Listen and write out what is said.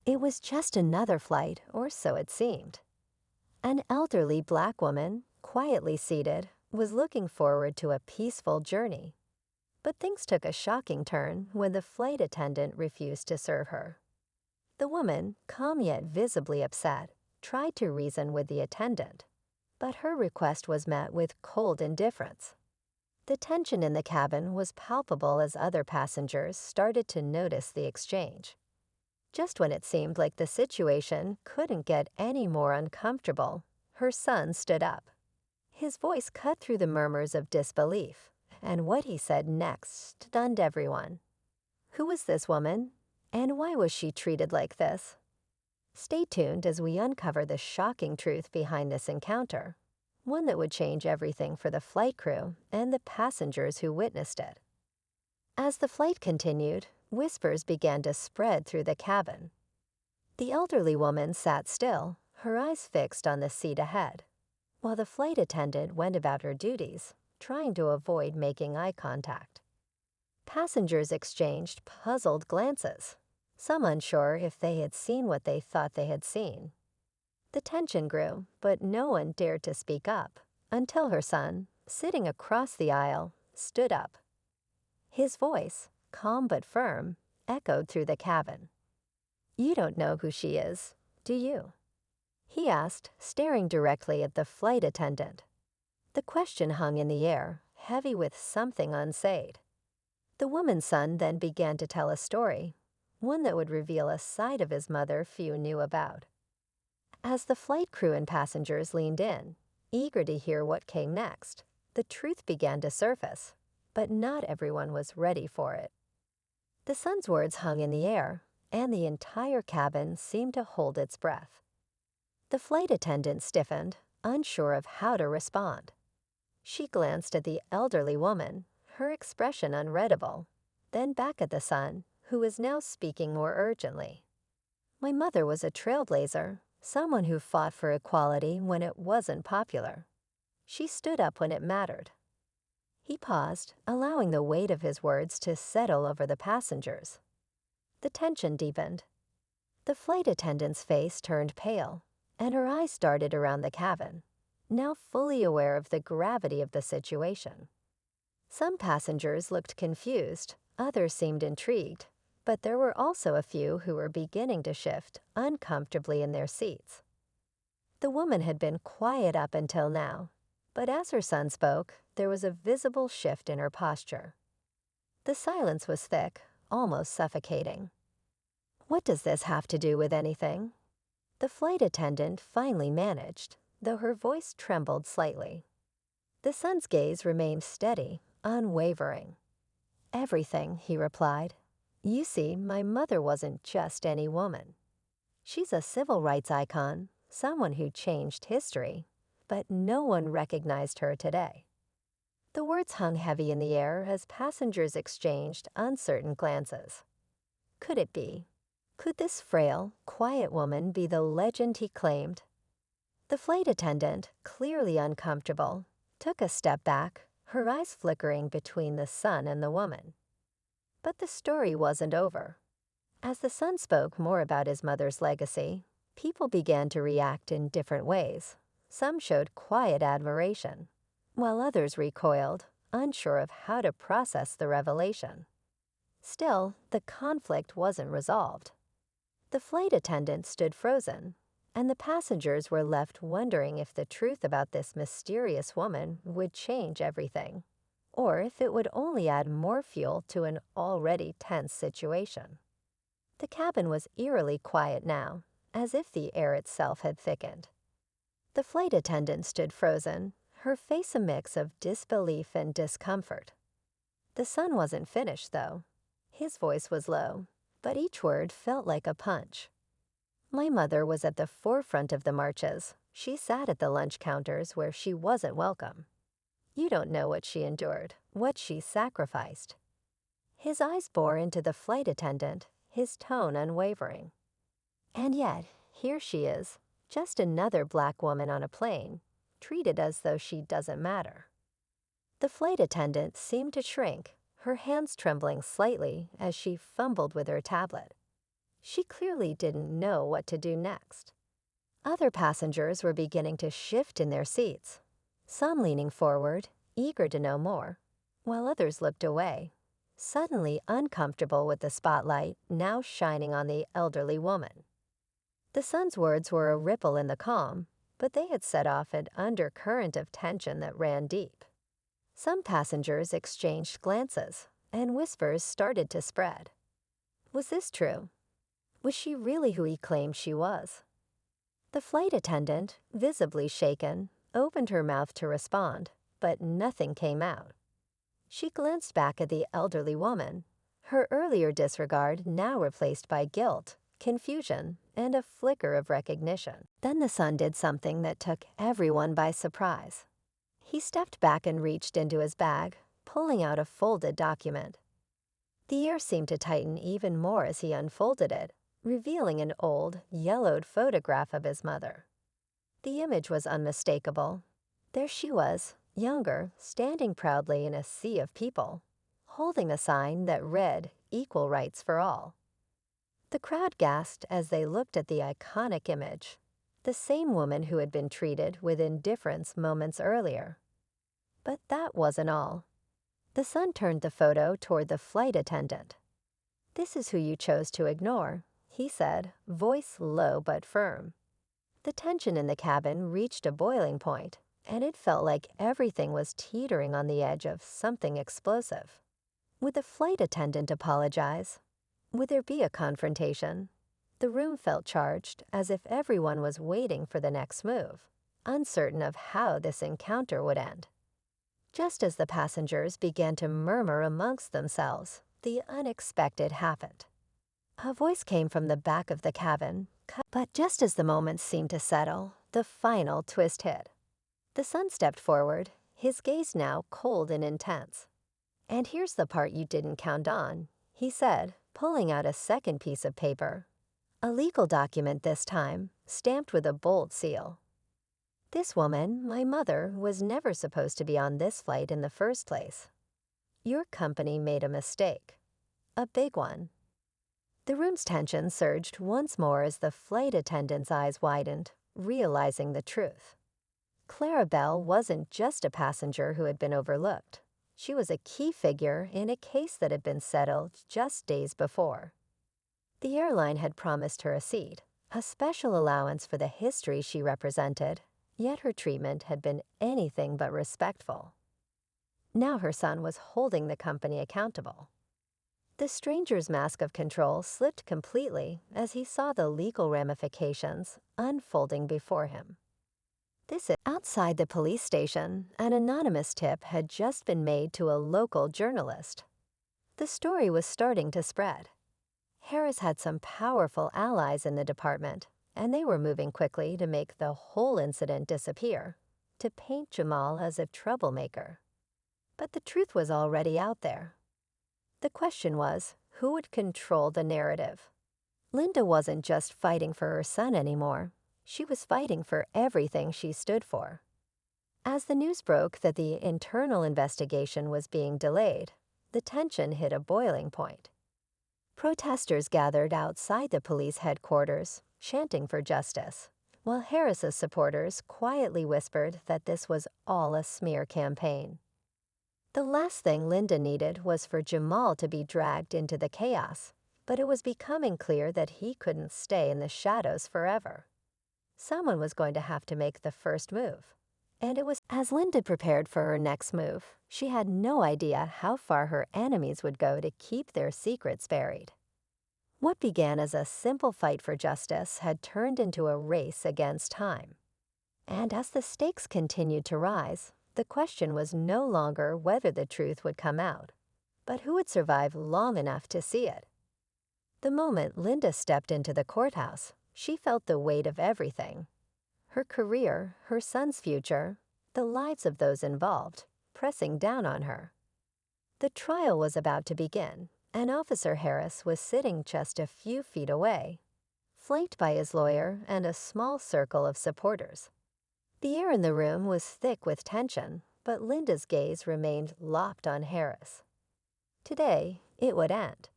It was just another flight, or so it seemed. An elderly black woman, quietly seated, was looking forward to a peaceful journey. But things took a shocking turn when the flight attendant refused to serve her. The woman, calm yet visibly upset, tried to reason with the attendant, but her request was met with cold indifference. The tension in the cabin was palpable as other passengers started to notice the exchange. Just when it seemed like the situation couldn't get any more uncomfortable, her son stood up. His voice cut through the murmurs of disbelief, and what he said next stunned everyone. Who was this woman, and why was she treated like this? Stay tuned as we uncover the shocking truth behind this encounter, one that would change everything for the flight crew and the passengers who witnessed it. As the flight continued, whispers began to spread through the cabin. The elderly woman sat still, her eyes fixed on the seat ahead, while the flight attendant went about her duties, trying to avoid making eye contact. Passengers exchanged puzzled glances, some unsure if they had seen what they thought they had seen. The tension grew, but no one dared to speak up, until her son, sitting across the aisle, stood up. His voice, calm but firm, echoed through the cabin. "You don't know who she is, do you?" he asked, staring directly at the flight attendant. The question hung in the air, heavy with something unsaid. The woman's son then began to tell a story, one that would reveal a side of his mother few knew about. As the flight crew and passengers leaned in, eager to hear what came next, the truth began to surface, but not everyone was ready for it. The son's words hung in the air, and the entire cabin seemed to hold its breath. The flight attendant stiffened, unsure of how to respond. She glanced at the elderly woman, her expression unreadable, then back at the son, who was now speaking more urgently. "My mother was a trailblazer, someone who fought for equality when it wasn't popular. She stood up when it mattered." He paused, allowing the weight of his words to settle over the passengers. The tension deepened. The flight attendant's face turned pale, and her eyes darted around the cabin, now fully aware of the gravity of the situation. Some passengers looked confused, others seemed intrigued, but there were also a few who were beginning to shift uncomfortably in their seats. The woman had been quiet up until now, but as her son spoke, there was a visible shift in her posture. The silence was thick, almost suffocating. "What does this have to do with anything?" the flight attendant finally managed, though her voice trembled slightly. The son's gaze remained steady, unwavering. "Everything," he replied. "You see, my mother wasn't just any woman. She's a civil rights icon, someone who changed history, but no one recognized her today." The words hung heavy in the air as passengers exchanged uncertain glances. Could it be? Could this frail, quiet woman be the legend he claimed? The flight attendant, clearly uncomfortable, took a step back, her eyes flickering between the son and the woman. But the story wasn't over. As the son spoke more about his mother's legacy, people began to react in different ways. Some showed quiet admiration, while others recoiled, unsure of how to process the revelation. Still, the conflict wasn't resolved. The flight attendant stood frozen, and the passengers were left wondering if the truth about this mysterious woman would change everything, or if it would only add more fuel to an already tense situation. The cabin was eerily quiet now, as if the air itself had thickened. The flight attendant stood frozen, her face a mix of disbelief and discomfort. The son wasn't finished, though. His voice was low, but each word felt like a punch. "My mother was at the forefront of the marches. She sat at the lunch counters where she wasn't welcome. You don't know what she endured, what she sacrificed." His eyes bore into the flight attendant, his tone unwavering. "And yet, here she is, just another black woman on a plane, treated as though she doesn't matter." The flight attendant seemed to shrink, her hands trembling slightly as she fumbled with her tablet. She clearly didn't know what to do next. Other passengers were beginning to shift in their seats, some leaning forward, eager to know more, while others looked away, suddenly uncomfortable with the spotlight now shining on the elderly woman. The son's words were a ripple in the calm, but they had set off an undercurrent of tension that ran deep. Some passengers exchanged glances, and whispers started to spread. Was this true? Was she really who he claimed she was? The flight attendant, visibly shaken, opened her mouth to respond, but nothing came out. She glanced back at the elderly woman, her earlier disregard now replaced by guilt, confusion, and a flicker of recognition. Then the son did something that took everyone by surprise. He stepped back and reached into his bag, pulling out a folded document. The air seemed to tighten even more as he unfolded it, revealing an old, yellowed photograph of his mother. The image was unmistakable. There she was, younger, standing proudly in a sea of people, holding a sign that read, "Equal rights for all." The crowd gasped as they looked at the iconic image, the same woman who had been treated with indifference moments earlier. But that wasn't all. The son turned the photo toward the flight attendant. "This is who you chose to ignore," he said, voice low but firm. The tension in the cabin reached a boiling point, and it felt like everything was teetering on the edge of something explosive. Would the flight attendant apologize? Would there be a confrontation? The room felt charged, as if everyone was waiting for the next move, uncertain of how this encounter would end. Just as the passengers began to murmur amongst themselves, the unexpected happened. A voice came from the back of the cabin, but just as the moments seemed to settle, the final twist hit. The son stepped forward, his gaze now cold and intense. "And here's the part you didn't count on," he said, pulling out a second piece of paper. A legal document this time, stamped with a bold seal. "This woman, my mother, was never supposed to be on this flight in the first place. Your company made a mistake. A big one." The room's tension surged once more as the flight attendant's eyes widened, realizing the truth. Clara Bell wasn't just a passenger who had been overlooked. She was a key figure in a case that had been settled just days before. The airline had promised her a seat, a special allowance for the history she represented, yet her treatment had been anything but respectful. Now her son was holding the company accountable. The stranger's mask of control slipped completely as he saw the legal ramifications unfolding before him. Outside the police station, an anonymous tip had just been made to a local journalist. The story was starting to spread. Harris had some powerful allies in the department, and they were moving quickly to make the whole incident disappear, to paint Jamal as a troublemaker. But the truth was already out there. The question was, who would control the narrative? Linda wasn't just fighting for her son anymore. She was fighting for everything she stood for. As the news broke that the internal investigation was being delayed, the tension hit a boiling point. Protesters gathered outside the police headquarters, chanting for justice, while Harris's supporters quietly whispered that this was all a smear campaign. The last thing Linda needed was for Jamal to be dragged into the chaos, but it was becoming clear that he couldn't stay in the shadows forever. Someone was going to have to make the first move. And it was as Linda prepared for her next move, she had no idea how far her enemies would go to keep their secrets buried. What began as a simple fight for justice had turned into a race against time. And as the stakes continued to rise, the question was no longer whether the truth would come out, but who would survive long enough to see it. The moment Linda stepped into the courthouse, she felt the weight of everything. Her career, her son's future, the lives of those involved, pressing down on her. The trial was about to begin, and Officer Harris was sitting just a few feet away, flanked by his lawyer and a small circle of supporters. The air in the room was thick with tension, but Linda's gaze remained locked on Harris. Today, it would end.